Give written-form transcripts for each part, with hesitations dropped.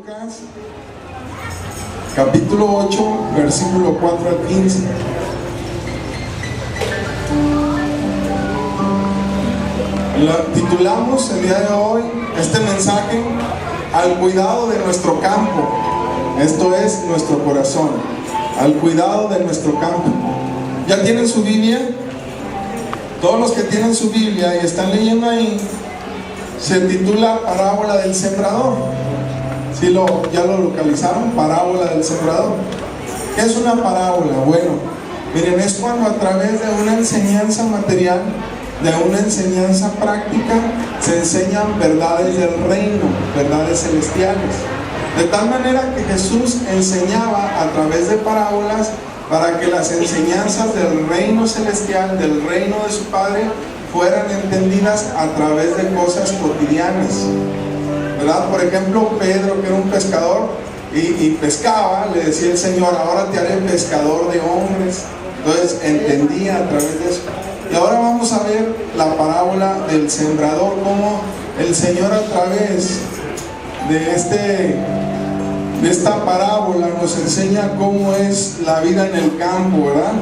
Lucas, capítulo 8, versículo 4 al 15. Titulamos el día de hoy este mensaje: al cuidado de nuestro campo. Esto es nuestro corazón, al cuidado de nuestro campo. ¿Ya tienen su Biblia? Todos los que tienen su Biblia y están leyendo ahí, se titula Parábola del Sembrador. ¿Sí ya lo localizaron? Parábola del Sembrador. ¿Qué es una parábola? Bueno, miren, es cuando a través de una enseñanza material, de una enseñanza práctica, se enseñan verdades del reino, verdades celestiales. De tal manera que Jesús enseñaba a través de parábolas para que las enseñanzas del reino celestial, del reino de su Padre, fueran entendidas a través de cosas cotidianas, ¿verdad? Por ejemplo, Pedro, que era un pescador y pescaba, le decía el Señor: ahora te haré pescador de hombres. Entonces entendía a través de eso. Y ahora vamos a ver la parábola del sembrador, cómo el Señor a través de esta parábola nos enseña cómo es la vida en el campo, ¿verdad?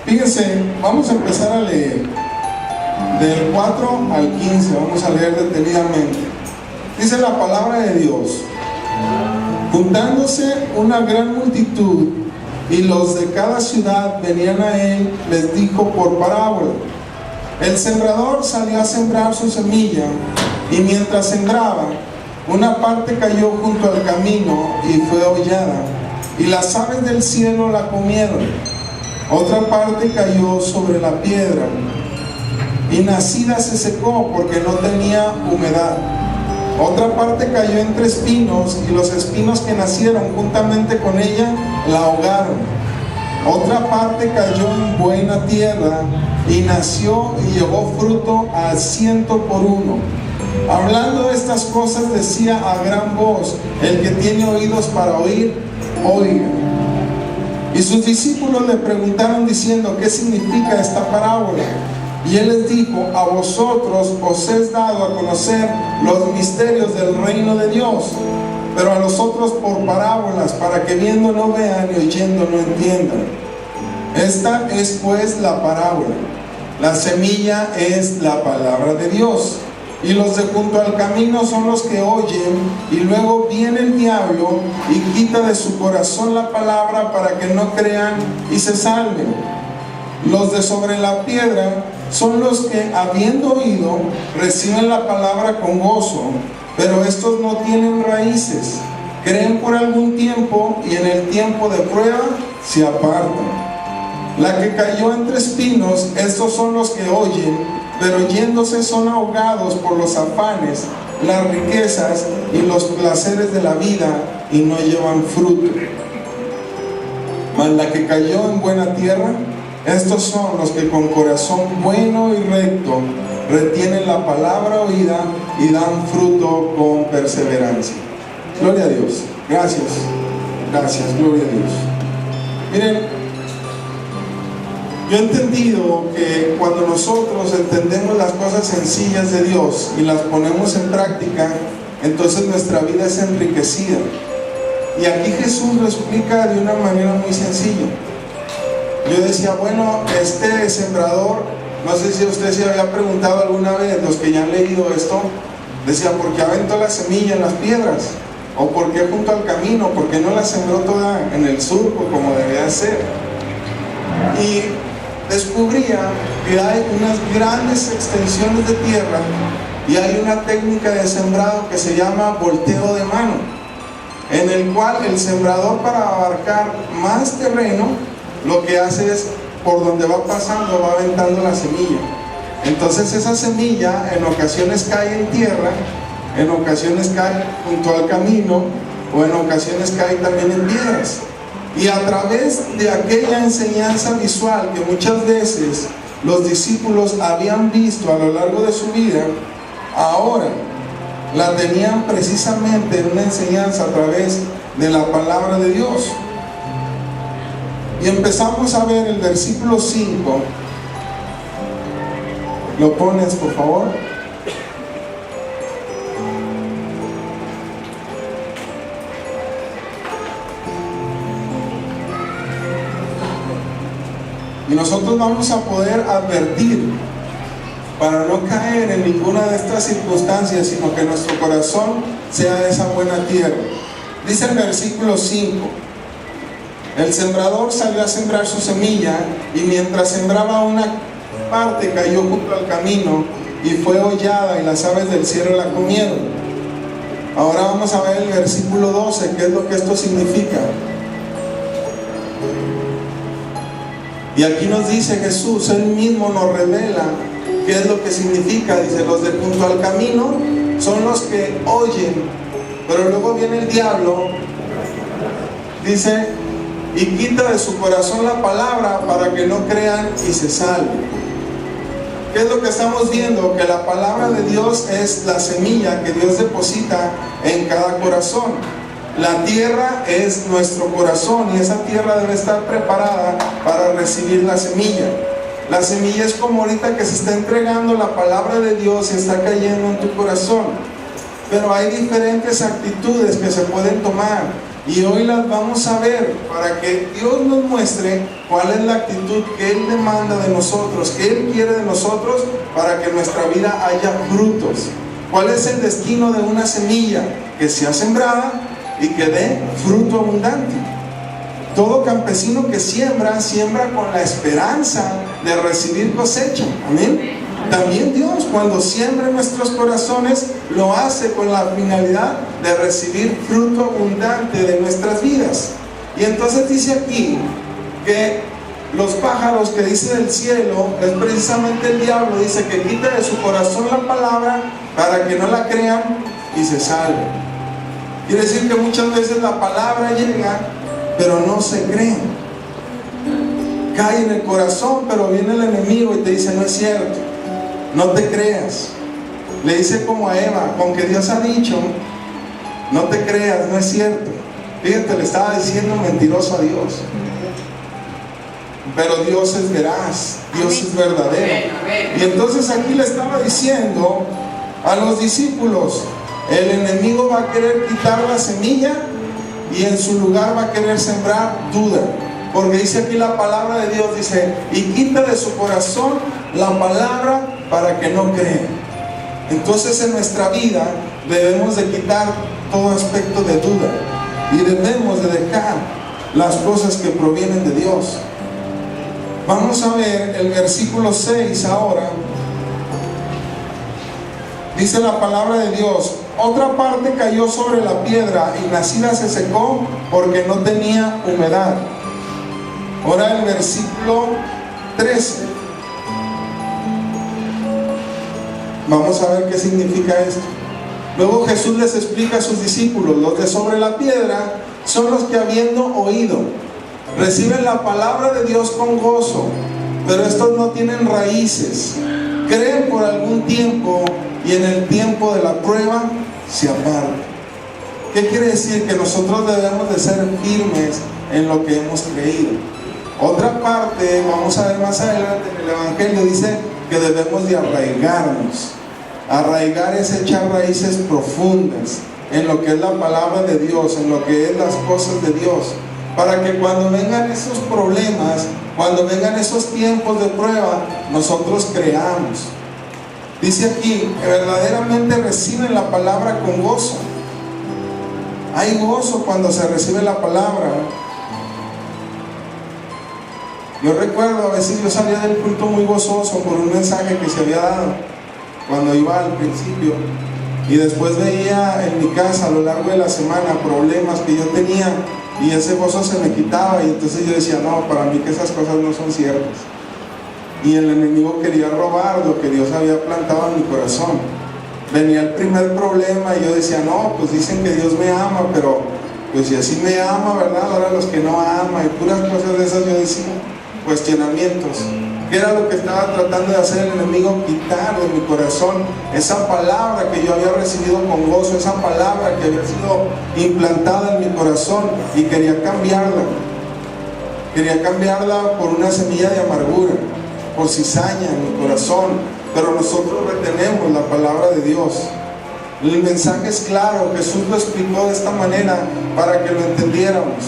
Fíjense, vamos a empezar a leer del 4 al 15, vamos a leer detenidamente. Dice la palabra de Dios: juntándose una gran multitud y los de cada ciudad venían a él, les dijo por parábola: el sembrador salió a sembrar su semilla, y mientras sembraba, una parte cayó junto al camino y fue hollada, y las aves del cielo la comieron. Otra parte cayó sobre la piedra, y nacida se secó porque no tenía humedad. Otra parte cayó entre espinos, y los espinos que nacieron juntamente con ella la ahogaron. Otra parte cayó en buena tierra, y nació y llevó fruto al 100 por uno. Hablando de estas cosas decía a gran voz: el que tiene oídos para oír, oiga. Y sus discípulos le preguntaron diciendo: ¿qué significa esta parábola? Y él les dijo: a vosotros os es dado a conocer los misterios del reino de Dios, pero a los otros por parábolas, para que viendo no vean y oyendo no entiendan. Esta es pues la parábola. La semilla es la palabra de Dios, y los de junto al camino son los que oyen, y luego viene el diablo y quita de su corazón la palabra para que no crean y se salven. Los de sobre la piedra son los que, habiendo oído, reciben la palabra con gozo, pero estos no tienen raíces, creen por algún tiempo, y en el tiempo de prueba se apartan. La que cayó entre espinos, estos son los que oyen, pero yéndose son ahogados por los afanes, las riquezas y los placeres de la vida, y no llevan fruto. Mas la que cayó en buena tierra, estos son los que con corazón bueno y recto retienen la palabra oída y dan fruto con perseverancia. Gloria a Dios. Gracias, gloria a Dios. Miren, yo he entendido que cuando nosotros entendemos las cosas sencillas de Dios y las ponemos en práctica, entonces nuestra vida es enriquecida. Y aquí Jesús lo explica de una manera muy sencilla. Yo decía, bueno, este sembrador, no sé si usted se había preguntado alguna vez, los que ya han leído esto, decía: ¿por qué aventó la semilla en las piedras? ¿O por qué junto al camino? ¿Por qué no la sembró toda en el surco como debía ser? Y descubría que hay unas grandes extensiones de tierra y hay una técnica de sembrado que se llama volteo de mano, en el cual el sembrador, para abarcar más terreno, lo que hace es, por donde va pasando, va aventando la semilla. Entonces esa semilla en ocasiones cae en tierra, en ocasiones cae junto al camino, o en ocasiones cae también en piedras. Y a través de aquella enseñanza visual que muchas veces los discípulos habían visto a lo largo de su vida, ahora la tenían precisamente en una enseñanza a través de la palabra de Dios. Y empezamos a ver el versículo 5. ¿Lo pones, por favor? Y nosotros vamos a poder advertir para no caer en ninguna de estas circunstancias, sino que nuestro corazón sea esa buena tierra. Dice el versículo 5: el sembrador salió a sembrar su semilla, y mientras sembraba, una parte cayó junto al camino y fue hollada, y las aves del cielo la comieron. Ahora vamos a ver el versículo 12, qué es lo que esto significa. Y aquí nos dice Jesús, Él mismo nos revela qué es lo que significa. Dice, los de junto al camino son los que oyen, pero luego viene el diablo, dice, y quita de su corazón la palabra para que no crean y se salven. ¿Qué es lo que estamos viendo? Que la palabra de Dios es la semilla que Dios deposita en cada corazón. La tierra es nuestro corazón, y esa tierra debe estar preparada para recibir la semilla. La semilla es como ahorita que se está entregando la palabra de Dios y está cayendo en tu corazón. Pero hay diferentes actitudes que se pueden tomar, y hoy las vamos a ver para que Dios nos muestre cuál es la actitud que Él demanda de nosotros, que Él quiere de nosotros para que en nuestra vida haya frutos. ¿Cuál es el destino de una semilla? Que sea sembrada y que dé fruto abundante. Todo campesino que siembra, siembra con la esperanza de recibir cosecha. Amén. También Dios, cuando siembra en nuestros corazones, lo hace con la finalidad de recibir fruto abundante de nuestras vidas. Y entonces dice aquí que los pájaros que dice del cielo es precisamente el diablo. Dice que quita de su corazón la palabra para que no la crean y se salven. Quiere decir que muchas veces la palabra llega, pero no se cree. Cae en el corazón, pero viene el enemigo y te dice, no es cierto, no te creas. Le dice como a Eva, con que Dios ha dicho, no te creas, no es cierto. Fíjate, le estaba diciendo mentiroso a Dios. Pero Dios es veraz, Dios es verdadero. Y entonces aquí le estaba diciendo a los discípulos, el enemigo va a querer quitar la semilla y en su lugar va a querer sembrar duda. Porque dice aquí la palabra de Dios, dice, y quita de su corazón la palabra para que no crean. Entonces en nuestra vida debemos de quitar todo aspecto de duda y debemos de dejar las cosas que provienen de Dios. Vamos a ver el versículo 6 ahora. Dice la palabra de Dios, otra parte cayó sobre la piedra y nacida se secó porque no tenía humedad. Ahora el versículo 13. Vamos a ver qué significa esto. Luego Jesús les explica a sus discípulos, los de sobre la piedra son los que habiendo oído, reciben la palabra de Dios con gozo, pero estos no tienen raíces, creen por algún tiempo y en el tiempo de la prueba se apartan. ¿Qué quiere decir? Que nosotros debemos de ser firmes en lo que hemos creído. Otra parte, vamos a ver más adelante en el Evangelio, dice que debemos de arraigarnos. Arraigar es echar raíces profundas en lo que es la palabra de Dios, en lo que es las cosas de Dios, para que cuando vengan esos problemas, cuando vengan esos tiempos de prueba, nosotros creamos. Dice aquí que verdaderamente reciben la palabra con gozo. Hay gozo cuando se recibe la palabra. Yo recuerdo, a veces yo salía del culto muy gozoso por un mensaje que se había dado cuando iba al principio, y después veía en mi casa a lo largo de la semana problemas que yo tenía, y ese gozo se me quitaba, y entonces yo decía, no, para mí que esas cosas no son ciertas. Y el enemigo quería robar lo que Dios había plantado en mi corazón. Venía el primer problema y yo decía, no, pues dicen que Dios me ama, pero pues si así me ama, ¿verdad? Ahora los que no aman, y puras cosas de esas yo decía, cuestionamientos. ¿Qué era lo que estaba tratando de hacer el enemigo? Quitar de mi corazón esa palabra que yo había recibido con gozo, esa palabra que había sido implantada en mi corazón, y quería cambiarla. Quería cambiarla por una semilla de amargura, por cizaña en mi corazón. Pero nosotros retenemos la palabra de Dios. El mensaje es claro, Jesús lo explicó de esta manera para que lo entendiéramos.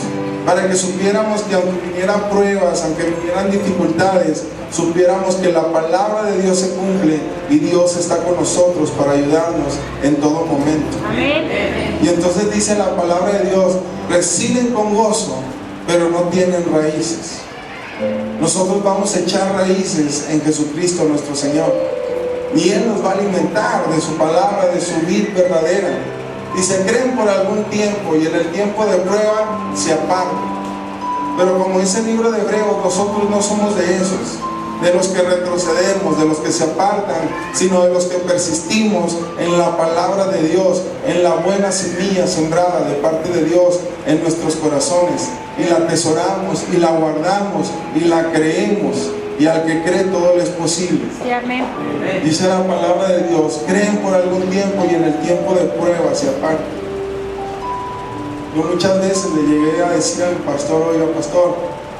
para que supiéramos que aunque vinieran pruebas, aunque vinieran dificultades, supiéramos que la palabra de Dios se cumple y Dios está con nosotros para ayudarnos en todo momento. Amén. Y entonces dice la palabra de Dios: residen con gozo, pero no tienen raíces. Nosotros vamos a echar raíces en Jesucristo nuestro Señor, y Él nos va a alimentar de su palabra, de su vid verdadera. Y se creen por algún tiempo, y en el tiempo de prueba se apartan. Pero como dice el libro de Hebreos, nosotros no somos de esos, de los que retrocedemos, de los que se apartan, sino de los que persistimos en la palabra de Dios, en la buena semilla sembrada de parte de Dios en nuestros corazones, y la atesoramos y la guardamos y la creemos, y al que cree todo le es posible. Sí, amén. Dice la palabra de Dios: creen por algún tiempo y en el tiempo de prueba se apartan. Yo muchas veces le llegué a decir al pastor: oiga, pastor,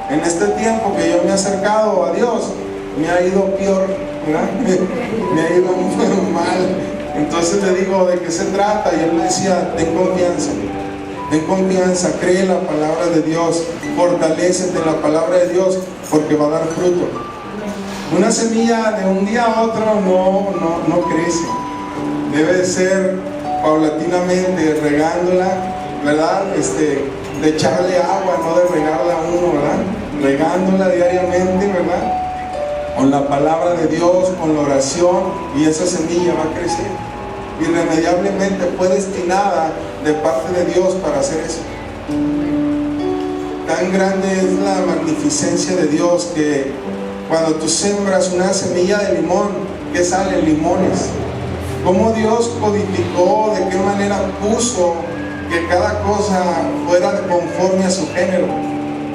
en este tiempo que yo me he acercado a Dios, me ha ido peor, ¿verdad? Me ha ido muy mal. Entonces le digo: ¿de qué se trata? Y él me decía: ten confianza, cree en la palabra de Dios, fortalécete en la palabra de Dios, porque va a dar fruto. Una semilla de un día a otro no crece. Debe ser paulatinamente, regándola, ¿verdad? De echarle agua, no de regarla a uno, ¿verdad? Regándola diariamente, ¿verdad? Con la palabra de Dios, con la oración, y esa semilla va a crecer. Irremediablemente fue destinada de parte de Dios para hacer eso. Tan grande es la magnificencia de Dios que cuando tú sembras una semilla de limón, ¿qué sale? Limones. Cómo Dios codificó, de qué manera puso que cada cosa fuera conforme a su género.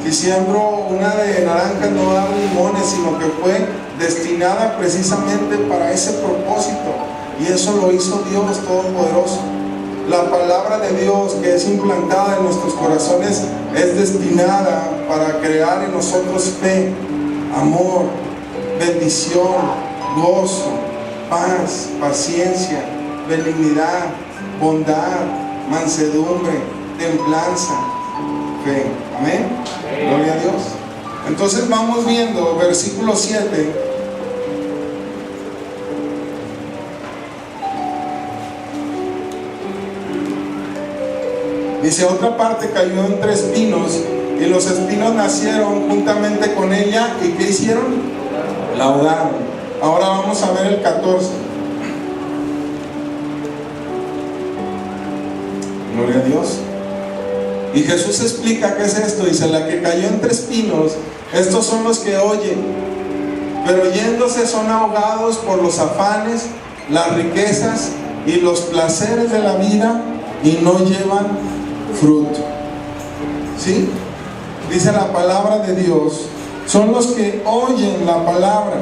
Si siembro una de naranja, no da limones, sino que fue destinada precisamente para ese propósito, y eso lo hizo Dios Todopoderoso. La palabra de Dios que es implantada en nuestros corazones es destinada para crear en nosotros fe, amor, bendición, gozo, paz, paciencia, benignidad, bondad, mansedumbre, templanza, fe. Amén. Gloria a Dios. Entonces vamos viendo versículo 7. Dice: otra parte cayó entre espinos, y los espinos nacieron juntamente con ella, ¿y qué hicieron? La ahogaron. Ahora vamos a ver el 14. Gloria a Dios. Y Jesús explica qué es esto. Dice: la que cayó entre espinos, estos son los que oyen, pero yéndose son ahogados por los afanes, las riquezas y los placeres de la vida, y no llevan fruto. ¿Sí? Dice la palabra de Dios: son los que oyen la palabra.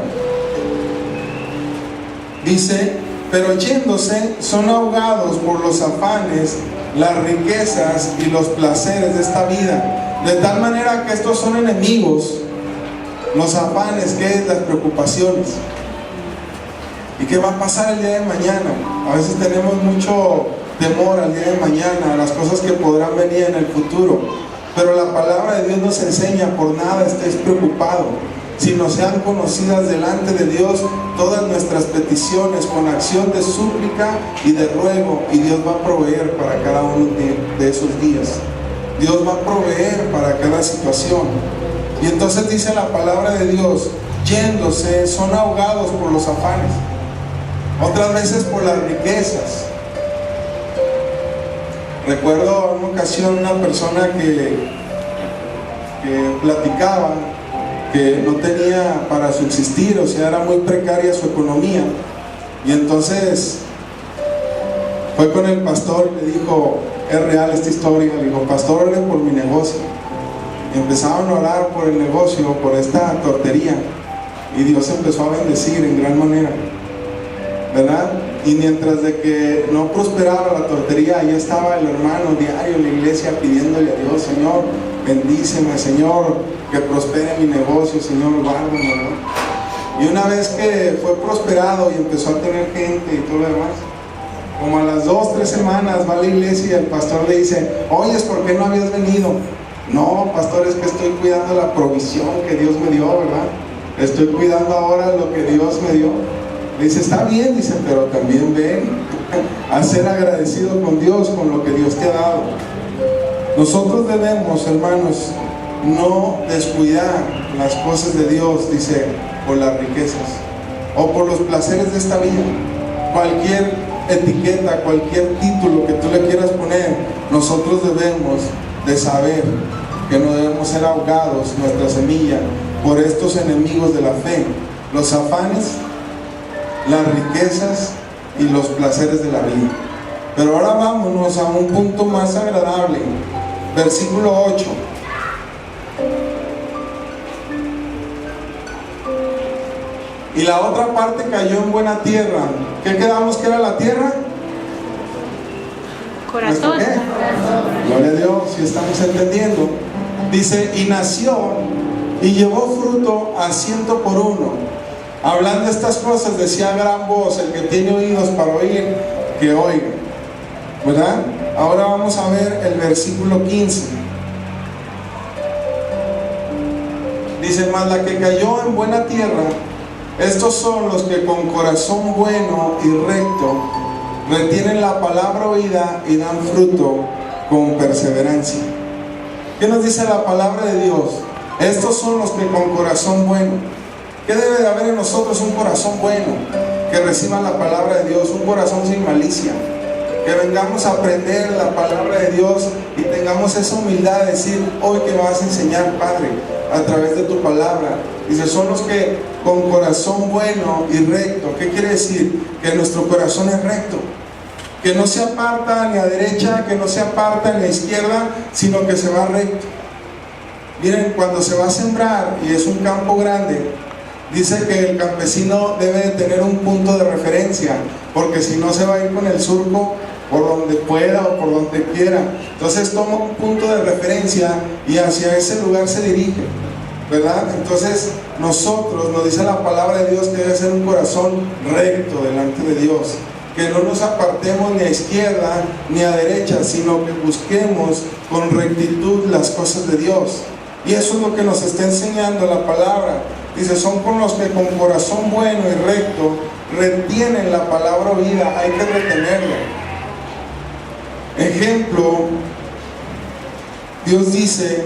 Dice: pero yéndose son ahogados por los afanes, las riquezas y los placeres de esta vida, de tal manera que estos son enemigos. Los afanes, ¿qué es? Las preocupaciones. ¿Y qué va a pasar el día de mañana? A veces tenemos mucho temor al día de mañana, a las cosas que podrán venir en el futuro, pero la palabra de Dios nos enseña: por nada estés preocupado, sino sean conocidas delante de Dios todas nuestras peticiones con acción de súplica y de ruego, y Dios va a proveer para cada uno de esos días. Dios va a proveer para cada situación. Y entonces dice la palabra de Dios: yéndose son ahogados por los afanes, otras veces por las riquezas. Recuerdo en una ocasión una persona que platicaba que no tenía para subsistir, o sea, era muy precaria su economía, y entonces fue con el pastor y le dijo: es real esta historia. Le dijo: pastor, ore por mi negocio. Y empezaron a orar por el negocio, por esta tortería, y Dios empezó a bendecir en gran manera, ¿verdad? Y mientras de que no prosperaba la tortería, ahí estaba el hermano diario en la iglesia pidiéndole a Dios: Señor, bendíceme, Señor, que prospere mi negocio, Señor, guárdame, ¿no? Y una vez que fue prosperado y empezó a tener gente y todo lo demás, como a las 2-3 semanas va a la iglesia y el pastor le dice: oyes, ¿por qué no habías venido? No, pastor, es que estoy cuidando la provisión que Dios me dio, ¿verdad? Estoy cuidando ahora lo que Dios me dio. Le dice, está bien, dice, pero también ven a ser agradecido con Dios, con lo que Dios te ha dado. Nosotros debemos, hermanos, no descuidar las cosas de Dios, dice, por las riquezas o por los placeres de esta vida. Cualquier etiqueta, cualquier título que tú le quieras poner, nosotros debemos de saber que no debemos ser ahogados, nuestra semilla, por estos enemigos de la fe, los afanes, las riquezas y los placeres de la vida. Pero ahora vámonos a un punto más agradable, versículo 8. Y la otra parte cayó en buena tierra. ¿Qué quedamos que era la tierra? Corazón. Gloria a Dios, si estamos entendiendo. Dice, y nació y llevó fruto a 100 por 1. Hablando estas cosas, decía a gran voz, el que tiene oídos para oír, que oiga. ¿Verdad? Ahora vamos a ver el versículo 15. Dice, mas la que cayó en buena tierra, estos son los que con corazón bueno y recto retienen la palabra oída y dan fruto con perseverancia. ¿Qué nos dice la palabra de Dios? Estos son los que con corazón bueno. ¿Qué debe de haber en nosotros? Un corazón bueno, que reciba la palabra de Dios, un corazón sin malicia, que vengamos a aprender la palabra de Dios y tengamos esa humildad de decir, hoy que me vas a enseñar, Padre, a través de tu palabra. Dice, son los que con corazón bueno y recto. ¿Qué quiere decir? Que nuestro corazón es recto, que no se aparta ni a derecha, que no se aparta ni a izquierda, sino que se va recto. Miren, cuando se va a sembrar y es un campo grande, dice que el campesino debe de tener un punto de referencia, porque si no se va a ir con el surco por donde pueda o por donde quiera. Entonces toma un punto de referencia y hacia ese lugar se dirige, ¿verdad? Entonces nosotros, nos dice la palabra de Dios, que debe ser un corazón recto delante de Dios, que no nos apartemos ni a izquierda ni a derecha, sino que busquemos con rectitud las cosas de Dios. Y eso es lo que nos está enseñando la palabra. Dice, son con los que con corazón bueno y recto retienen la palabra oída. Hay que retenerla. Ejemplo, Dios dice,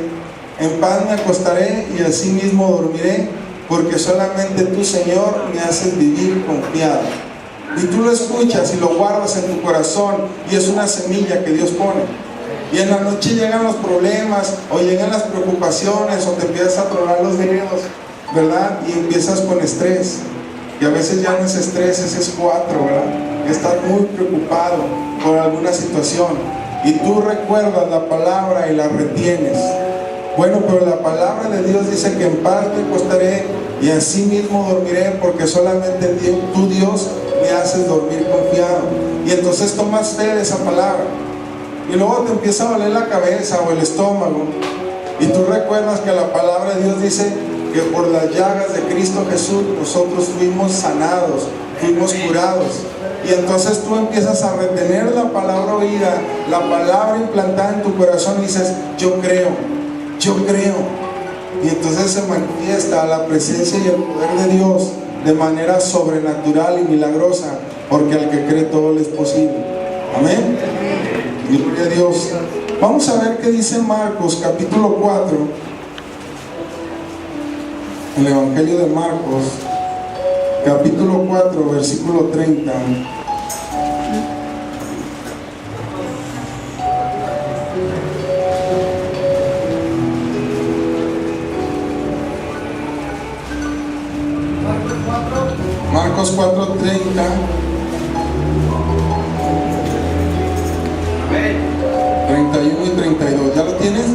en paz me acostaré y así mismo dormiré, porque solamente tú, Señor, me haces vivir confiado. Y tú lo escuchas y lo guardas en tu corazón, y es una semilla que Dios pone. Y en la noche llegan los problemas, o llegan las preocupaciones, o te empiezas a tronar los dedos, ¿verdad? Y empiezas con estrés. Y a veces ya no es estrés, ese es 4, ¿verdad? Estás muy preocupado por alguna situación. Y tú recuerdas la palabra y la retienes. Bueno, pero la palabra de Dios dice que en paz me acostaré y así mismo dormiré, porque solamente tú, Dios, me haces dormir confiado. Y entonces tomas fe de esa palabra. Y luego te empieza a doler la cabeza o el estómago. Y tú recuerdas que la palabra de Dios dice que por las llagas de Cristo Jesús nosotros fuimos sanados, fuimos curados. Y entonces tú empiezas a retener la palabra oída, la palabra implantada en tu corazón, y dices, yo creo. Y entonces se manifiesta la presencia y el poder de Dios de manera sobrenatural y milagrosa, porque al que cree todo le es posible. Amén. Gloria a Dios. Vamos a ver qué dice Marcos capítulo 4. El Evangelio de Marcos capítulo 4 versículo 30. Marcos 4:30. 31 y 32. ¿Ya lo tienes?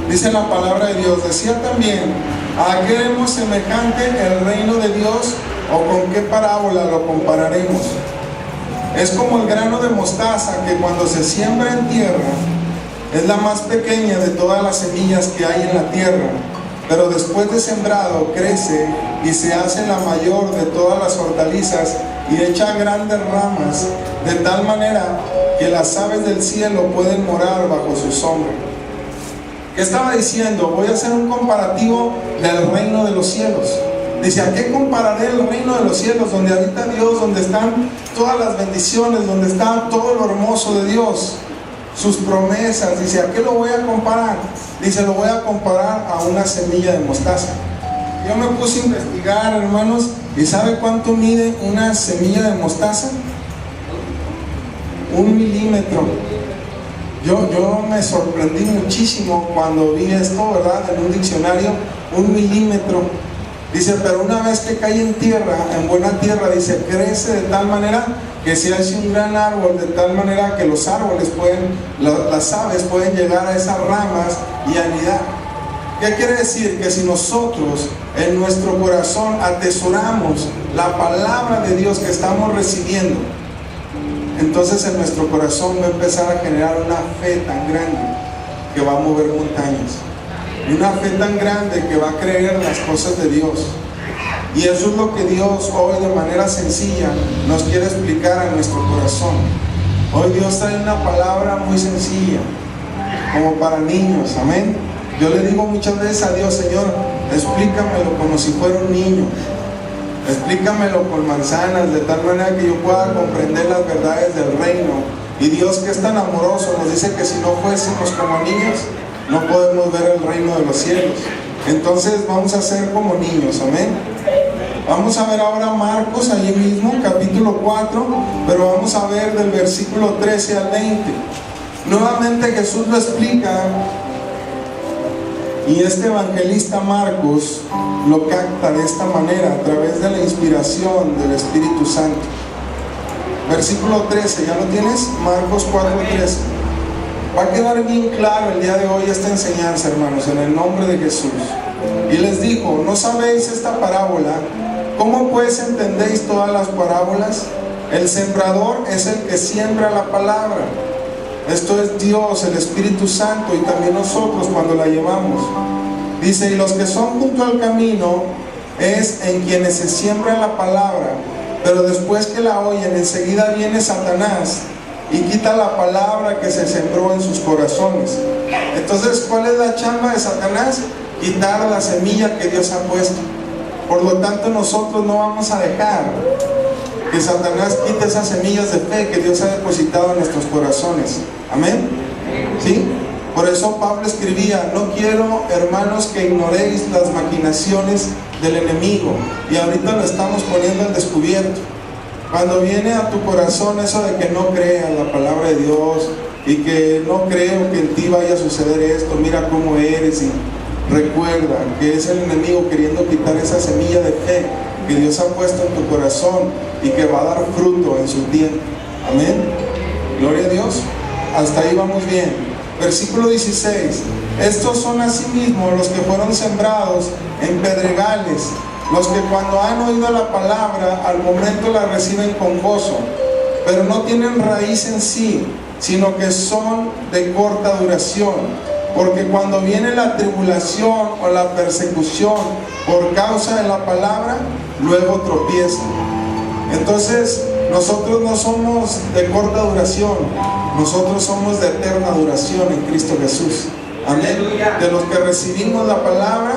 Dice la palabra de Dios. Decía también, ¿a qué haremos semejante el reino de Dios, o con qué parábola lo compararemos? Es como el grano de mostaza, que cuando se siembra en tierra es la más pequeña de todas las semillas que hay en la tierra, pero después de sembrado crece y se hace la mayor de todas las hortalizas y echa grandes ramas, de tal manera que las aves del cielo pueden morar bajo su sombra. ¿Qué estaba diciendo? Voy a hacer un comparativo del reino de los cielos. Dice, ¿a qué compararé el reino de los cielos? Donde habita Dios, donde están todas las bendiciones, donde está todo lo hermoso de Dios, sus promesas. Dice, ¿a qué lo voy a comparar? Dice, lo voy a comparar a una semilla de mostaza. Yo me puse a investigar, hermanos, ¿y sabe cuánto mide una semilla de mostaza? 1 milímetro. Yo me sorprendí muchísimo cuando vi esto, ¿verdad? En un diccionario, 1 milímetro. Dice, pero una vez que cae en tierra, en buena tierra, dice, crece de tal manera que se hace un gran árbol, de tal manera que los árboles las aves pueden llegar a esas ramas y anidar. ¿Qué quiere decir? Que si nosotros en nuestro corazón atesoramos la palabra de Dios que estamos recibiendo, entonces en nuestro corazón va a empezar a generar una fe tan grande que va a mover montañas. Una fe tan grande que va a creer en las cosas de Dios. Y eso es lo que Dios hoy de manera sencilla nos quiere explicar a nuestro corazón. Hoy Dios trae una palabra muy sencilla, como para niños, amén. Yo le digo muchas veces a Dios, Señor, explícamelo como si fuera un niño. Explícamelo con manzanas, de tal manera que yo pueda comprender las verdades del reino. Y Dios, que es tan amoroso, nos dice que si no fuésemos como niños, no podemos ver el reino de los cielos. Entonces vamos a ser como niños, amén. Vamos a ver ahora Marcos, allí mismo, capítulo 4, pero vamos a ver del versículo 13 al 20. Nuevamente Jesús lo explica, y este evangelista Marcos lo capta de esta manera, a través de la inspiración del Espíritu Santo. Versículo 13, ¿ya lo tienes? Marcos 4:13. Va a quedar bien claro el día de hoy esta enseñanza, hermanos, en el nombre de Jesús. Y les dijo, ¿no sabéis esta parábola? ¿Cómo pues entendéis todas las parábolas? El sembrador es el que siembra la palabra. Esto es Dios, el Espíritu Santo, y también nosotros cuando la llevamos. Dice, y los que son junto al camino es en quienes se siembra la palabra, pero después que la oyen, enseguida viene Satanás y quita la palabra que se sembró en sus corazones. Entonces, ¿cuál es la chamba de Satanás? Quitar la semilla que Dios ha puesto. Por lo tanto, nosotros no vamos a dejar que Satanás quite esas semillas de fe que Dios ha depositado en nuestros corazones. Amén. ¿Sí? Por eso Pablo escribía, no quiero, hermanos, que ignoréis las maquinaciones del enemigo. Y ahorita lo estamos poniendo al descubierto. Cuando viene a tu corazón eso de que no creas la palabra de Dios y que no creo que en ti vaya a suceder esto, mira cómo eres, y recuerda que es el enemigo queriendo quitar esa semilla de fe que Dios ha puesto en tu corazón y que va a dar fruto en su tiempo. Amén. Gloria a Dios. Hasta ahí vamos bien. Versículo 16. Estos son asimismo los que fueron sembrados en pedregales, los que cuando han oído la palabra al momento la reciben con gozo, pero no tienen raíz en sí, sino que son de corta duración. Porque cuando viene la tribulación o la persecución por causa de la palabra, luego tropiezan. Entonces, nosotros no somos de corta duración, nosotros somos de eterna duración en Cristo Jesús. Amén. De los que recibimos la palabra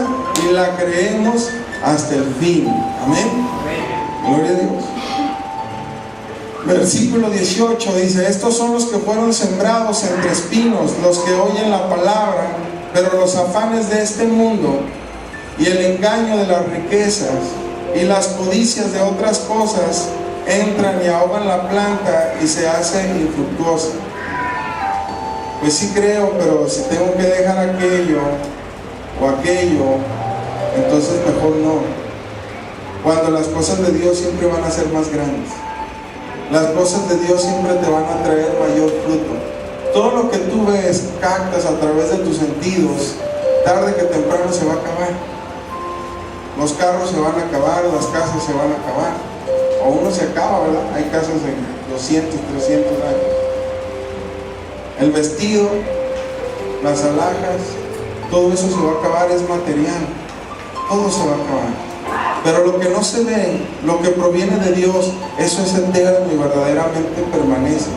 y la creemos hasta el fin. Amén. Gloria a Dios. Versículo 18 dice, estos son los que fueron sembrados entre espinos, los que oyen la palabra, pero los afanes de este mundo y el engaño de las riquezas y las codicias de otras cosas entran y ahogan la planta y se hace infructuosa. Pues sí creo, pero si tengo que dejar aquello o aquello, entonces mejor no. Cuando las cosas de Dios siempre van a ser más grandes. Las cosas de Dios siempre te van a traer mayor fruto. Todo lo que tú ves, captas a través de tus sentidos, tarde que temprano se va a acabar. Los carros se van a acabar, las casas se van a acabar. O uno se acaba, ¿verdad? Hay casas de 200, 300 años. El vestido, las alhajas, todo eso se va a acabar, es material. Todo se va a acabar. Pero lo que no se ve, lo que proviene de Dios, eso es eterno y verdaderamente permanece.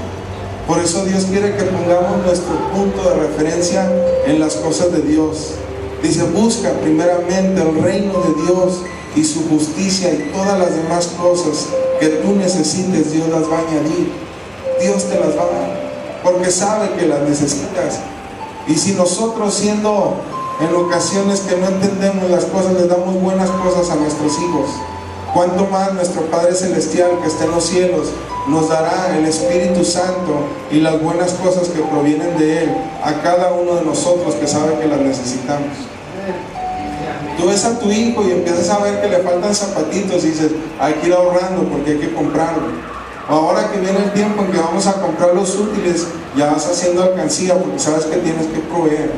Por eso Dios quiere que pongamos nuestro punto de referencia en las cosas de Dios. Dice, busca primeramente el reino de Dios y su justicia, y todas las demás cosas que tú necesites, Dios las va a añadir. Dios te las va a dar, porque sabe que las necesitas. Y si nosotros, siendo en ocasiones que no entendemos las cosas, les damos buenas cosas a nuestros hijos, cuánto más nuestro Padre Celestial que está en los cielos nos dará el Espíritu Santo y las buenas cosas que provienen de Él a cada uno de nosotros que sabe que las necesitamos. Tú ves a tu hijo y empiezas a ver que le faltan zapatitos y dices, hay que ir ahorrando porque hay que comprarlo. O ahora que viene el tiempo en que vamos a comprar los útiles, ya vas haciendo alcancía porque sabes que tienes que proveer.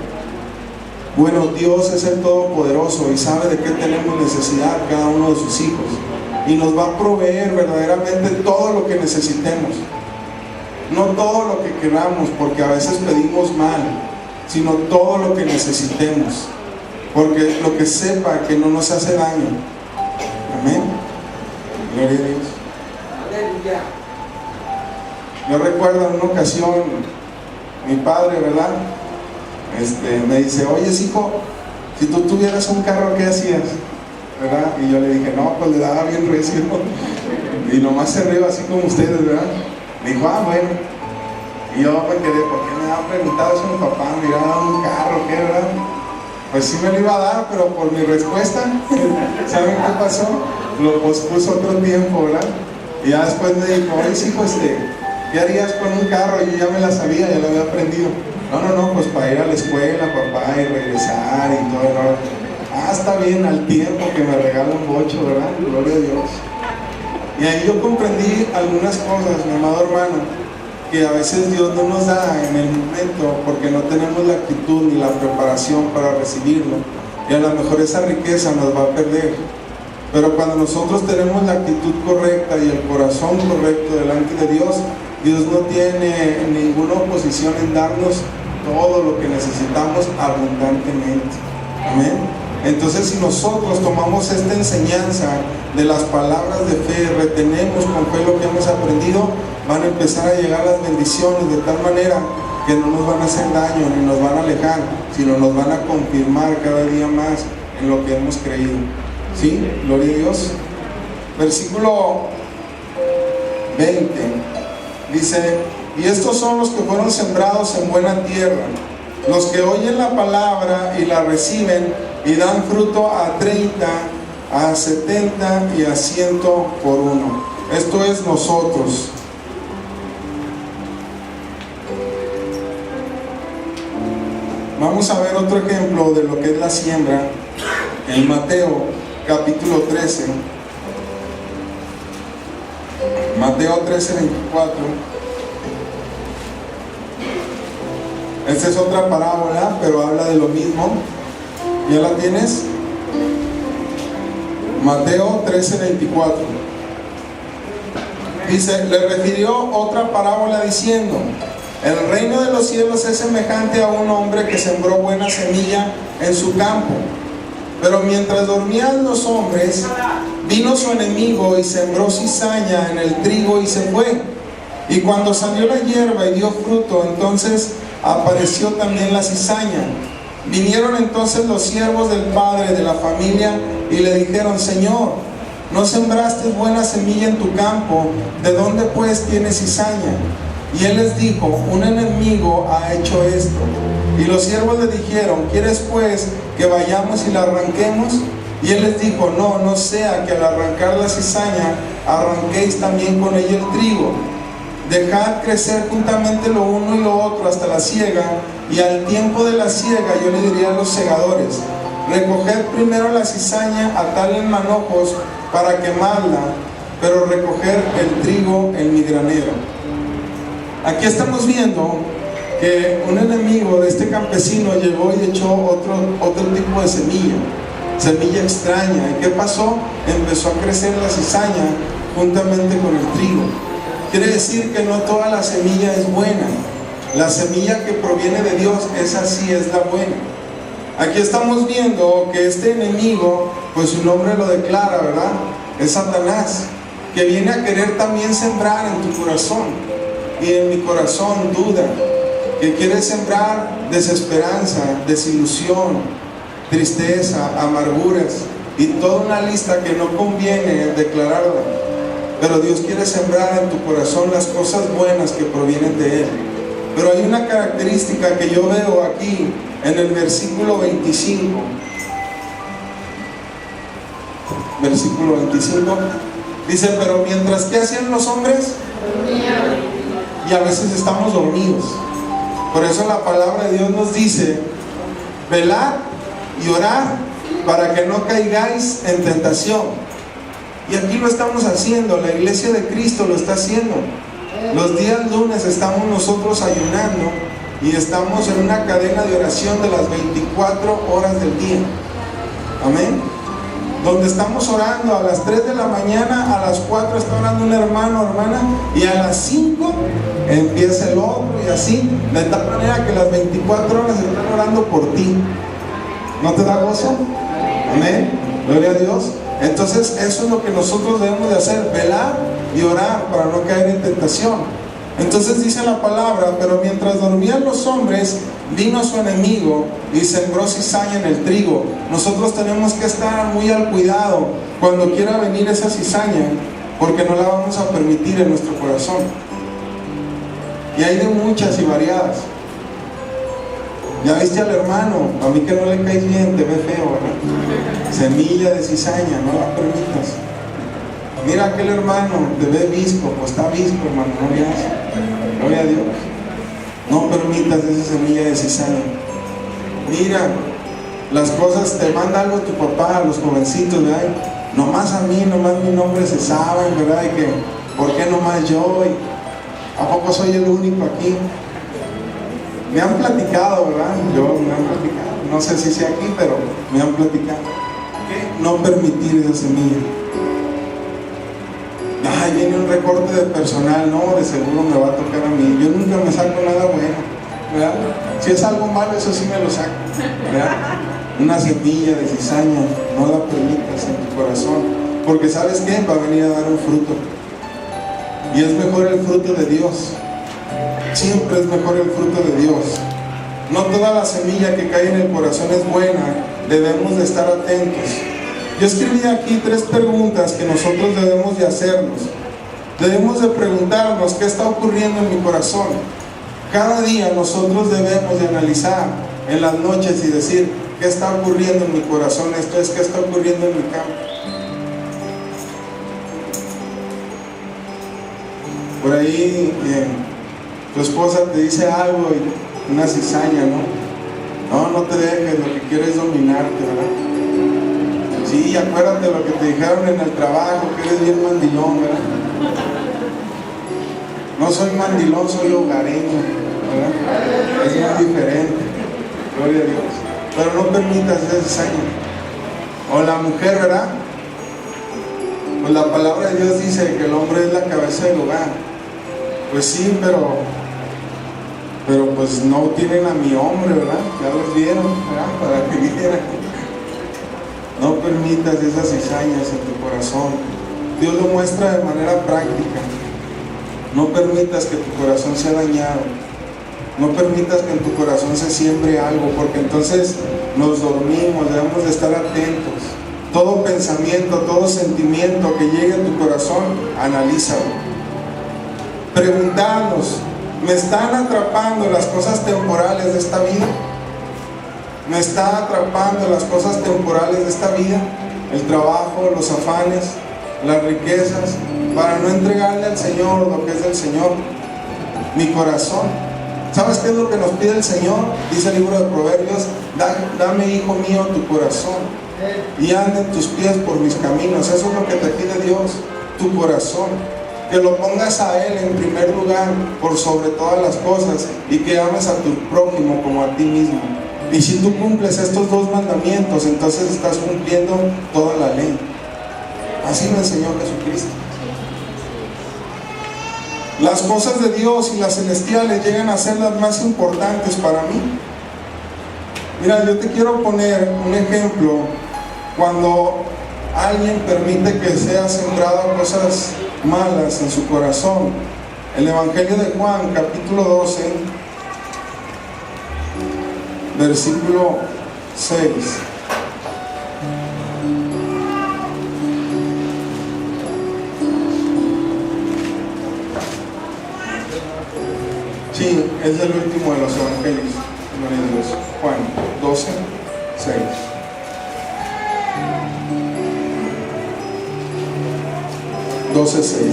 Bueno, Dios es el Todopoderoso y sabe de qué tenemos necesidad cada uno de sus hijos, y nos va a proveer verdaderamente todo lo que necesitemos. No todo lo que queramos, porque a veces pedimos mal, sino todo lo que necesitemos, porque lo que sepa que no nos hace daño. Amén. Gloria a Dios. Aleluya. Yo recuerdo en una ocasión, mi padre, ¿verdad? Me dice, oye hijo, si tú tuvieras un carro, ¿qué hacías? ¿Verdad? Y yo le dije, no, pues le daba bien recio. Y nomás se rió así como ustedes, ¿verdad? Me dijo, bueno. Y yo me quedé, ¿por qué me había preguntado eso a mi papá? ¿Me iba a dar un carro, qué, verdad? Pues sí me lo iba a dar, pero por mi respuesta, ¿saben qué pasó? Lo pospuso otro tiempo, ¿verdad? Y ya después me dijo, oye hijo, ¿qué harías con un carro? Y yo ya me la sabía, ya lo había aprendido. No, pues para ir a la escuela, papá, y regresar y todo, ¿no? Está bien, al tiempo que me regala un bocho, ¿verdad? Gloria a Dios. Y ahí yo comprendí algunas cosas, mi amado hermano, que a veces Dios no nos da en el momento porque no tenemos la actitud ni la preparación para recibirlo, y a lo mejor esa riqueza nos va a perder. Pero cuando nosotros tenemos la actitud correcta y el corazón correcto delante de Dios, Dios no tiene ninguna oposición en darnos todo lo que necesitamos abundantemente. Amén. Entonces, si nosotros tomamos esta enseñanza de las palabras de fe, retenemos con fe lo que hemos aprendido, van a empezar a llegar las bendiciones de tal manera que no nos van a hacer daño ni nos van a alejar, sino nos van a confirmar cada día más en lo que hemos creído. ¿Sí? Gloria a Dios. Versículo 20 dice, y estos son los que fueron sembrados en buena tierra, los que oyen la palabra y la reciben y dan fruto a 30, a 70 y a 100 por uno. Esto es nosotros. Vamos a ver otro ejemplo de lo que es la siembra en Mateo capítulo 13. Mateo 13, 24. Esta es otra parábola, pero habla de lo mismo. ¿Ya la tienes? Mateo 13, 24. Dice, le refirió otra parábola diciendo, el reino de los cielos es semejante a un hombre que sembró buena semilla en su campo. Pero mientras dormían los hombres, vino su enemigo y sembró cizaña en el trigo y se fue. Y cuando salió la hierba y dio fruto, entonces apareció también la cizaña. Vinieron entonces los siervos del padre de la familia y le dijeron, Señor, ¿no sembraste buena semilla en tu campo? ¿De dónde pues tienes cizaña? Y él les dijo, un enemigo ha hecho esto. Y los siervos le dijeron, ¿quieres pues que vayamos y la arranquemos? Y él les dijo, no sea que al arrancar la cizaña arranquéis también con ella el trigo. Dejad crecer juntamente lo uno y lo otro hasta la siega, y al tiempo de la siega yo le diría a los segadores, recoged primero la cizaña, atadla en manojos para quemarla, pero recoger el trigo en mi granero. Aquí estamos viendo que un enemigo de este campesino llegó y echó otro tipo de semilla extraña. ¿Y qué pasó? Empezó a crecer la cizaña juntamente con el trigo. Quiere decir que no toda la semilla es buena. La semilla que proviene de Dios, esa sí es la buena. Aquí estamos viendo que este enemigo, pues su nombre lo declara, ¿verdad? Es Satanás, que viene a querer también sembrar en tu corazón. y en mi corazón duda, que quiere sembrar desesperanza, desilusión, tristeza, amarguras y toda una lista que no conviene declararla. Pero Dios quiere sembrar en tu corazón las cosas buenas que provienen de Él. Pero hay una característica que yo veo aquí en el versículo 25. Versículo 25 dice: pero mientras, ¿qué hacían los hombres? Y a veces estamos dormidos. Por eso la palabra de Dios nos dice: velad y orad para que no caigáis en tentación. Y aquí lo estamos haciendo, la iglesia de Cristo lo está haciendo. Los días lunes estamos nosotros ayunando y estamos en una cadena de oración de las 24 horas del día. Amén. Donde estamos orando a las 3 de la mañana, a las 4 está orando un hermano o hermana, y a las 5 empieza el otro, y así, de tal manera que las 24 horas están orando por ti. ¿No te da gozo? Amén. Gloria a Dios. Entonces eso es lo que nosotros debemos de hacer: velar y orar para no caer en tentación. Entonces dice la palabra: pero mientras dormían los hombres, vino su enemigo y sembró cizaña en el trigo. Nosotros tenemos que estar muy al cuidado cuando quiera venir esa cizaña, porque no la vamos a permitir en nuestro corazón. Y hay de muchas y variadas. Ya viste al hermano, a mí que no le caes bien, te ve feo, ¿verdad? Semilla de cizaña, no la permitas. Mira aquel hermano, te ve visco, pues está visco, hermano, no le hagas. Gloria a Dios. No permitas esa semilla de cizaña. Mira, las cosas, te manda algo tu papá, los jovencitos, ¿verdad? Nomás a mí, nomás mi nombre se sabe, ¿verdad? Y que, ¿por qué nomás yo? ¿A poco soy el único aquí? Me han platicado, ¿verdad? Me han platicado. No sé si sea aquí, pero me han platicado. ¿Qué? No permitir esa semilla. Ay, viene un recorte de personal, no, de seguro me va a tocar a mí. Yo nunca me saco nada bueno, ¿verdad? Si es algo malo, eso sí me lo saco, ¿verdad? Una semilla de cizaña, no la permitas en tu corazón, porque ¿sabes qué? Va a venir a dar un fruto. Y es mejor el fruto de Dios. Siempre es mejor el fruto de Dios. No toda la semilla que cae en el corazón es buena. Debemos de estar atentos. Yo escribí aquí 3 preguntas que nosotros debemos de hacernos. Debemos de preguntarnos qué está ocurriendo en mi corazón. Cada día nosotros debemos de analizar en las noches y decir: ¿qué está ocurriendo en mi corazón? Esto es, ¿qué está ocurriendo en mi campo? Por ahí tu esposa te dice algo y una cizaña, ¿no? No te dejes, lo que quieres es dominarte, ¿verdad? Sí, acuérdate de lo que te dijeron en el trabajo, que eres bien mandilón, ¿verdad? No soy mandilón, soy hogareño, ¿verdad? Es muy diferente, gloria a Dios. Pero no permitas esa cizaña. O la mujer, ¿verdad? Pues la palabra de Dios dice que el hombre es la cabeza del hogar. Pues sí, pero pues no tienen a mi hombre, ¿verdad? Ya los vieron, ¿verdad? Para que vieran. No permitas esas cizañas en tu corazón. Dios lo muestra de manera práctica. No permitas que tu corazón sea dañado. No permitas que en tu corazón se siembre algo, porque entonces nos dormimos. Debemos de estar atentos. Todo pensamiento, todo sentimiento que llegue a tu corazón, analízalo. Preguntarnos: ¿me están atrapando las cosas temporales de esta vida? ¿Me están atrapando las cosas temporales de esta vida? El trabajo, los afanes, las riquezas, para no entregarle al Señor lo que es del Señor. Mi corazón. ¿Sabes qué es lo que nos pide el Señor? Dice el libro de Proverbios: dame, hijo mío, tu corazón, y anda en tus pies por mis caminos. Eso es lo que te pide Dios, tu corazón. Que lo pongas a Él en primer lugar por sobre todas las cosas, y que ames a tu prójimo como a ti mismo. Y si tú cumples estos 2 mandamientos, entonces estás cumpliendo toda la ley. Así lo enseñó Jesucristo. Las cosas de Dios y las celestiales llegan a ser las más importantes para mí. Mira, yo te quiero poner un ejemplo. Cuando alguien permite que sea sembrada cosas malas en su corazón, El Evangelio de Juan, capítulo 12, versículo 6. Sí, es el último de los evangelios. Juan 12, 6.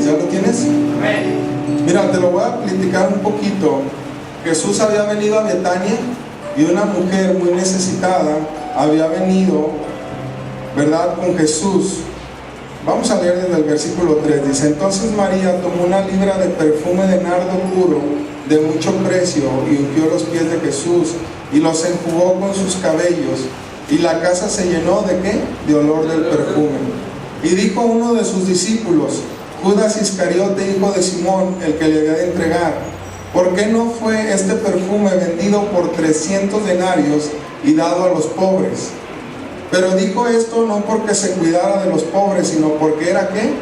¿Ya lo tienes? Mira, te lo voy a platicar un poquito. Jesús había venido a Betania y una mujer muy necesitada había venido, ¿verdad?, con Jesús. Vamos a leer desde el versículo 3. Dice: entonces María tomó una libra de perfume de nardo puro de mucho precio y ungió los pies de Jesús y los enjugó con sus cabellos, y la casa se llenó ¿de qué? De olor del perfume. Y dijo uno de sus discípulos, Judas Iscariote, hijo de Simón, el que le había de entregar: ¿por qué no fue este perfume vendido por 300 denarios y dado a los pobres? Pero dijo esto no porque se cuidara de los pobres, sino porque era ¿qué?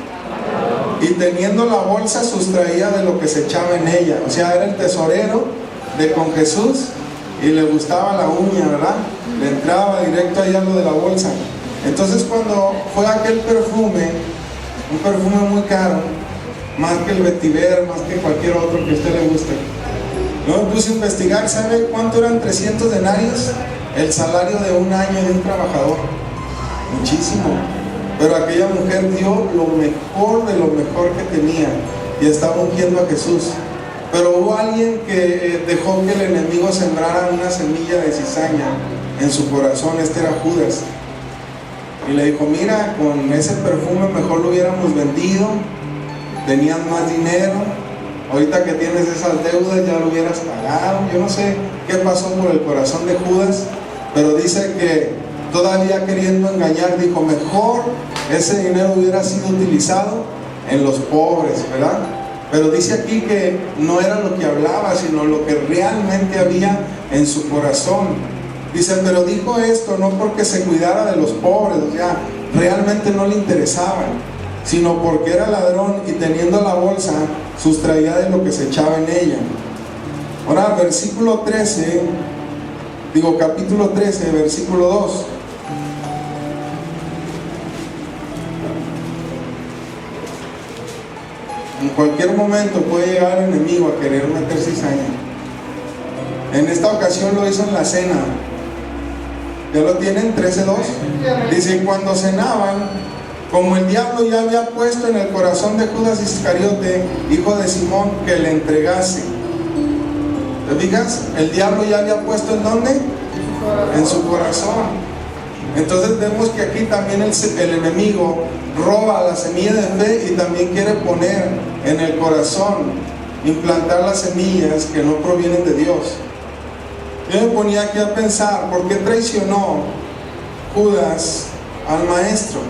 Y teniendo la bolsa sustraía de lo que se echaba en ella. O sea, era el tesorero de con Jesús y le gustaba la uña, ¿verdad? Le entraba directo ahí a lo de la bolsa. Entonces cuando fue aquel perfume, un perfume muy caro, más que el vetiver, más que cualquier otro que a usted le guste, yo me puse a investigar. ¿Sabe cuánto eran 300 denarios? El salario de un año de un trabajador. Muchísimo. Pero aquella mujer dio lo mejor de lo mejor que tenía y estaba ungiendo a Jesús. Pero hubo alguien que dejó que el enemigo sembrara una semilla de cizaña en su corazón. Este era Judas. Y le dijo: mira, con ese perfume mejor lo hubiéramos vendido, tenías más dinero, ahorita que tienes esas deudas ya lo hubieras pagado. Yo no sé qué pasó por el corazón de Judas, pero dice que todavía queriendo engañar, dijo: mejor ese dinero hubiera sido utilizado en los pobres, ¿verdad? Pero dice aquí que no era lo que hablaba, sino lo que realmente había en su corazón. Dice: pero dijo esto no porque se cuidara de los pobres, o sea, realmente no le interesaban, sino porque era ladrón y teniendo la bolsa sustraía de lo que se echaba en ella. Ahora, capítulo 13, versículo 2. En cualquier momento puede llegar el enemigo a querer meter cizaña. En esta ocasión lo hizo en la cena. ¿Ya lo tienen? 13:2. Dice: cuando cenaban, como el diablo ya había puesto en el corazón de Judas Iscariote, hijo de Simón, que le entregase. ¿Te fijas? El diablo ya había puesto ¿en dónde? En su corazón. Entonces vemos que aquí también el enemigo roba la semilla de fe y también quiere poner en el corazón, implantar las semillas que no provienen de Dios. Yo me ponía aquí a pensar: ¿por qué traicionó Judas al maestro?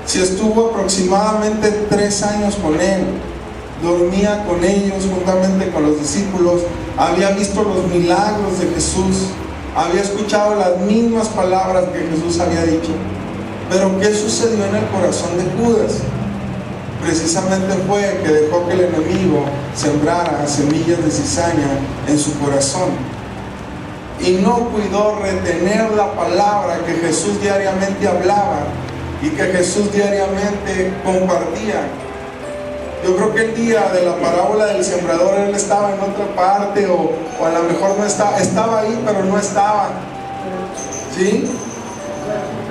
Si estuvo aproximadamente 3 años con él, dormía con ellos juntamente con los discípulos, había visto los milagros de Jesús, había escuchado las mismas palabras que Jesús había dicho. Pero ¿qué sucedió en el corazón de Judas? Precisamente fue que dejó que el enemigo sembrara semillas de cizaña en su corazón y no cuidó retener la palabra que Jesús diariamente hablaba y que Jesús diariamente compartía. Yo creo que el día de la parábola del sembrador él estaba en otra parte o a lo mejor no estaba ahí, pero no estaba, ¿sí?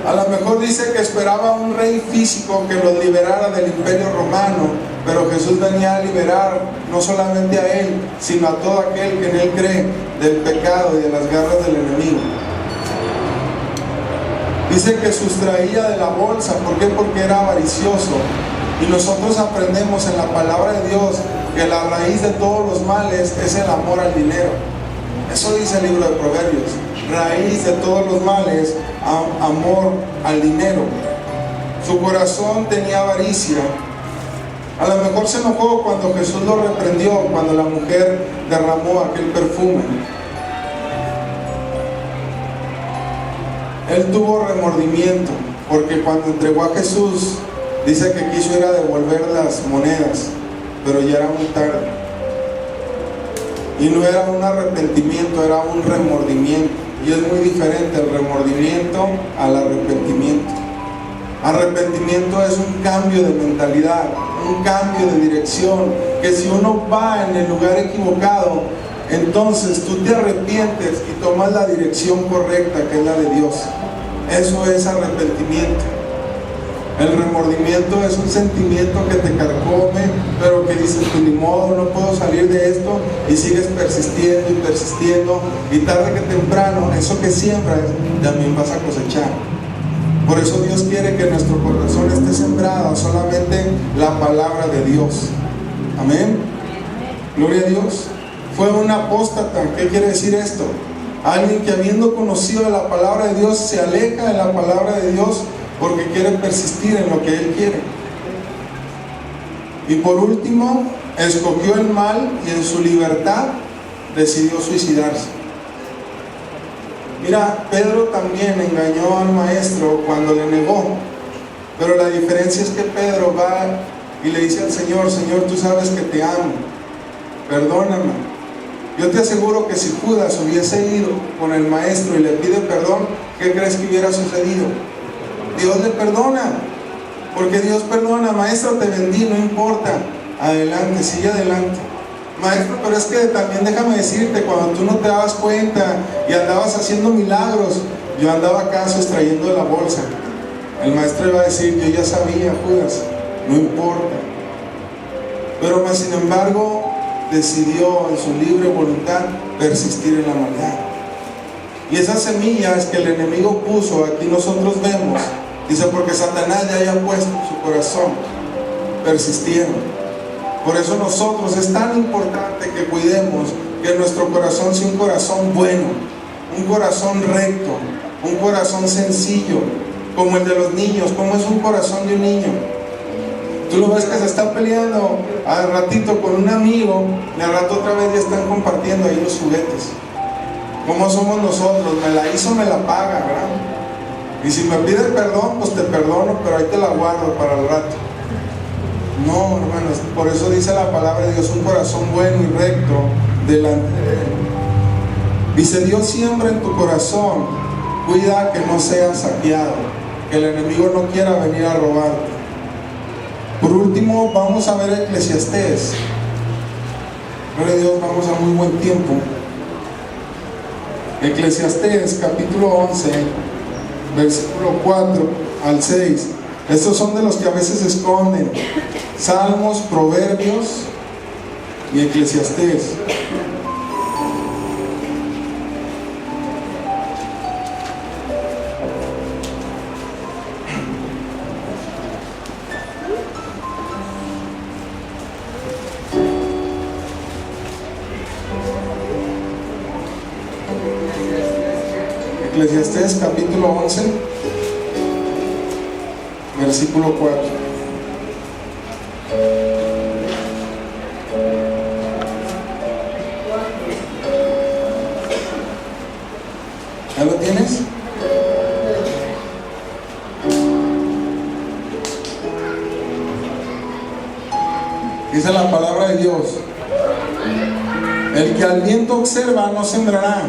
A lo mejor dice que esperaba un rey físico que los liberara del imperio romano, pero Jesús venía a liberar no solamente a él, sino a todo aquel que en él cree del pecado y de las garras del enemigo. Dice que sustraía de la bolsa. ¿Por qué? Porque era avaricioso. Y nosotros aprendemos en la palabra de Dios que la raíz de todos los males es el amor al dinero. Eso dice el libro de Proverbios. Raíz de todos los males, amor al dinero. Su corazón tenía avaricia. A lo mejor se enojó cuando Jesús lo reprendió, cuando la mujer derramó aquel perfume. Él tuvo remordimiento, porque cuando entregó a Jesús, dice que quiso ir a devolver las monedas. pero ya era muy tarde. Y no era un arrepentimiento, era un remordimiento. Y es muy diferente el remordimiento al arrepentimiento. Arrepentimiento es un cambio de mentalidad, un cambio de dirección, que si uno va en el lugar equivocado, entonces tú te arrepientes y tomas la dirección correcta, que es la de Dios. Eso es arrepentimiento. El remordimiento es un sentimiento que te carcome, pero que dices, pues ni modo, no puedo salir de esto, y sigues persistiendo y persistiendo, y tarde que temprano, eso que siembras, también vas a cosechar. Por eso Dios quiere que nuestro corazón esté sembrado solamente la palabra de Dios. Amén. Gloria a Dios. Fue un apóstata. ¿Qué quiere decir esto? Alguien que, habiendo conocido la palabra de Dios, se aleja de la palabra de Dios porque quiere persistir en lo que él quiere. Y por último, escogió el mal y en su libertad decidió suicidarse. Mira, Pedro también engañó al maestro cuando le negó, pero la diferencia es que Pedro va y le dice al Señor: Señor, tú sabes que te amo, perdóname. Yo te aseguro que si Judas hubiese ido con el maestro y le pide perdón, ¿qué crees que hubiera sucedido? Dios le perdona, porque Dios perdona. Maestro, te vendí, no importa, adelante, sigue adelante. Maestro, pero es que también déjame decirte, cuando tú no te dabas cuenta y andabas haciendo milagros, yo andaba acá sustrayendo de la bolsa. El maestro iba a decir: yo ya sabía, Judas, no importa. Pero más sin embargo, decidió en su libre voluntad persistir en la maldad. Y esas semillas que el enemigo puso, aquí nosotros vemos, dice, porque Satanás ya había puesto en su corazón, persistieron. Por eso nosotros es tan importante que cuidemos que nuestro corazón sea un corazón bueno, un corazón recto, un corazón sencillo, como el de los niños. ¿Cómo es un corazón de un niño? Tú lo ves que se está peleando al ratito con un amigo, y al rato otra vez ya están compartiendo ahí los juguetes. ¿Cómo somos nosotros? Me la hizo, me la paga, ¿verdad? Y si me pide perdón, pues te perdono, pero ahí te la guardo para el rato. No, hermanos, por eso dice la palabra de Dios: un corazón bueno y recto delante de Él. Dice: Dios siembra en tu corazón, cuida que no seas saqueado, que el enemigo no quiera venir a robarte. Por último, vamos a ver Eclesiastés. Gloria a Dios, vamos a muy buen tiempo. Eclesiastés capítulo 11, versículo 4 al 6. Estos son de los que a veces se esconden: Salmos, Proverbios y Eclesiastés. Eclesiastés capítulo 11, versículo 4. ¿Ya lo tienes? Dice la palabra de Dios: el que al viento observa no sembrará,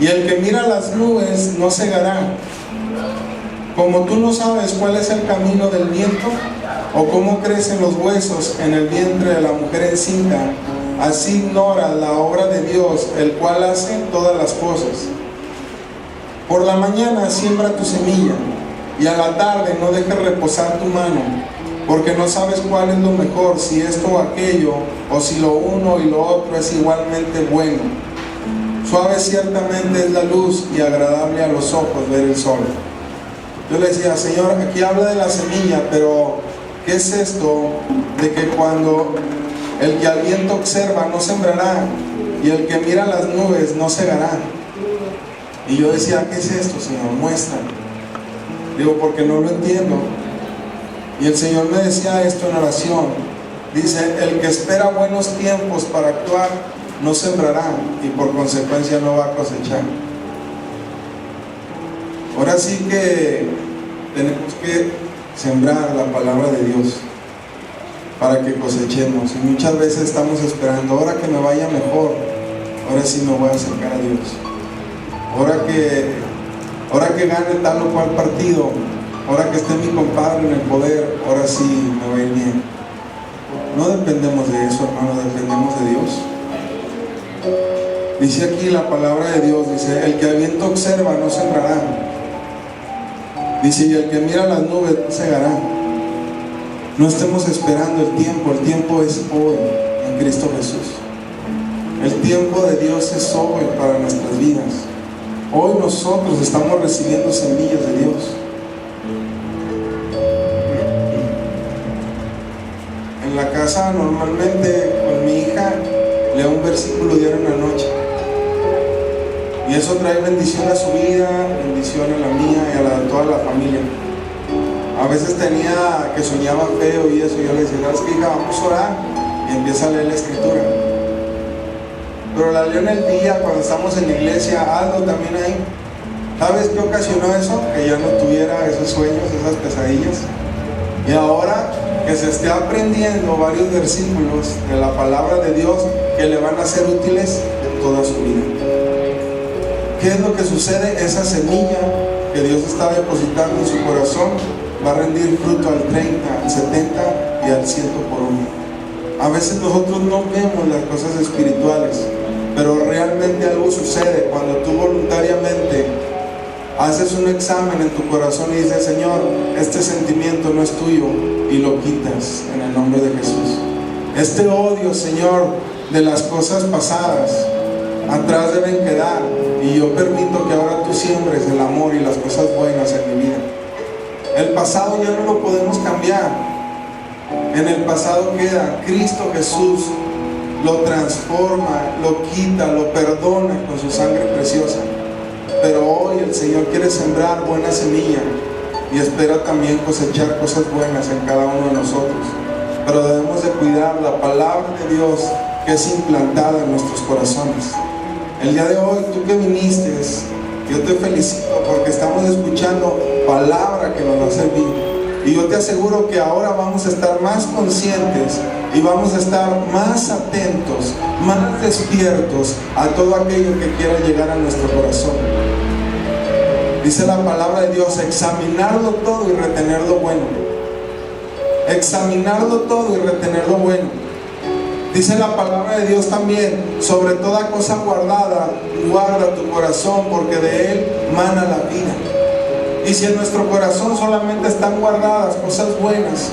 y el que mira las nubes no segará. Como tú no sabes cuál es el camino del viento, o cómo crecen los huesos en el vientre de la mujer encinta, así ignoras la obra de Dios, el cual hace todas las cosas. Por la mañana siembra tu semilla, y a la tarde no dejes reposar tu mano, porque no sabes cuál es lo mejor, si esto o aquello, o si lo uno y lo otro es igualmente bueno. Suave ciertamente es la luz, y agradable a los ojos ver el sol. Yo le decía: Señor, aquí habla de la semilla, pero ¿qué es esto de que cuando el que al viento observa no sembrará, y el que mira las nubes no segará? Y yo decía: ¿qué es esto, Señor? Muestra. Digo, porque no lo entiendo. Y el Señor me decía esto en oración. Dice: el que espera buenos tiempos para actuar no sembrará, y por consecuencia no va a cosechar. Ahora sí que tenemos que sembrar la palabra de Dios. para que cosechemos. Y muchas veces estamos esperando, ahora que me vaya mejor, ahora sí me voy a acercar a Dios. Ahora que gane tal o cual partido, ahora que esté mi compadre en el poder, ahora sí me va a ir bien. No dependemos de eso, hermano, dependemos de Dios. Dice aquí la palabra de Dios, dice, el que al viento observa no sembrará. Dice, y el que mira las nubes no cegará. No estemos esperando el tiempo es hoy en Cristo Jesús. El tiempo de Dios es hoy para nuestras vidas. Hoy nosotros estamos recibiendo semillas de Dios. En la casa normalmente con mi hija leo un versículo diario en la noche. Y eso trae bendición a su vida, bendición a la mía y a la de toda la familia. A veces tenía que soñaba feo y eso, yo le decía, ¿sabes qué, hija? Vamos a orar. Y empieza a leer la escritura. Pero la leo en el día, cuando estamos en la iglesia, hazlo también ahí. ¿Sabes qué ocasionó eso? Que ya no tuviera esos sueños, esas pesadillas. Y ahora que se esté aprendiendo varios versículos de la palabra de Dios que le van a ser útiles en toda su vida. ¿Qué es lo que sucede? Esa semilla que Dios está depositando en su corazón va a rendir fruto al 30, al 70 y al 100 por uno. A veces nosotros no vemos las cosas espirituales, pero realmente algo sucede cuando tú voluntariamente haces un examen en tu corazón y dices, Señor, este sentimiento no es tuyo, y lo quitas en el nombre de Jesús. Este odio, Señor, de las cosas pasadas, atrás deben quedar, y yo permito que ahora tú siembres el amor y las cosas buenas en mi vida. El pasado ya no lo podemos cambiar. En el pasado queda. Cristo Jesús lo transforma, lo quita, lo perdona con su sangre preciosa. Pero hoy el Señor quiere sembrar buena semilla y espera también cosechar cosas buenas en cada uno de nosotros. Pero debemos de cuidar la palabra de Dios que es implantada en nuestros corazones. El día de hoy, tú que viniste, yo te felicito porque estamos escuchando palabra que nos va a servir. Y yo te aseguro que ahora vamos a estar más conscientes y vamos a estar más atentos, más despiertos a todo aquello que quiera llegar a nuestro corazón. Dice la palabra de Dios, examinarlo todo y retener lo bueno. Examinarlo todo y retener lo bueno. Dice la palabra de Dios también, sobre toda cosa guardada, guarda tu corazón, porque de él mana la vida. Y si en nuestro corazón solamente están guardadas cosas buenas,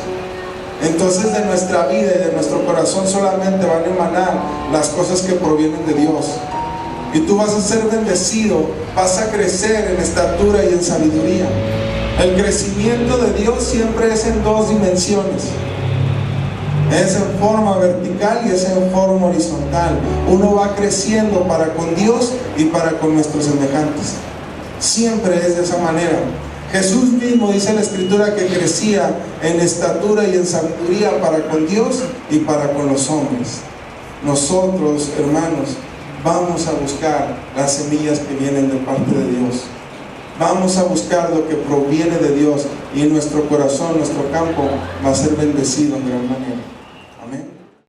entonces de nuestra vida y de nuestro corazón solamente van a emanar las cosas que provienen de Dios. Y tú vas a ser bendecido, vas a crecer en estatura y en sabiduría. El crecimiento de Dios siempre es en dos dimensiones. Es en forma vertical y es en forma horizontal. Uno va creciendo para con Dios y para con nuestros semejantes. Siempre es de esa manera. Jesús mismo dice en la Escritura que crecía en estatura y en sabiduría para con Dios y para con los hombres. Nosotros, hermanos, vamos a buscar las semillas que vienen de parte de Dios. Vamos a buscar lo que proviene de Dios y nuestro corazón, nuestro campo va a ser bendecido en gran manera.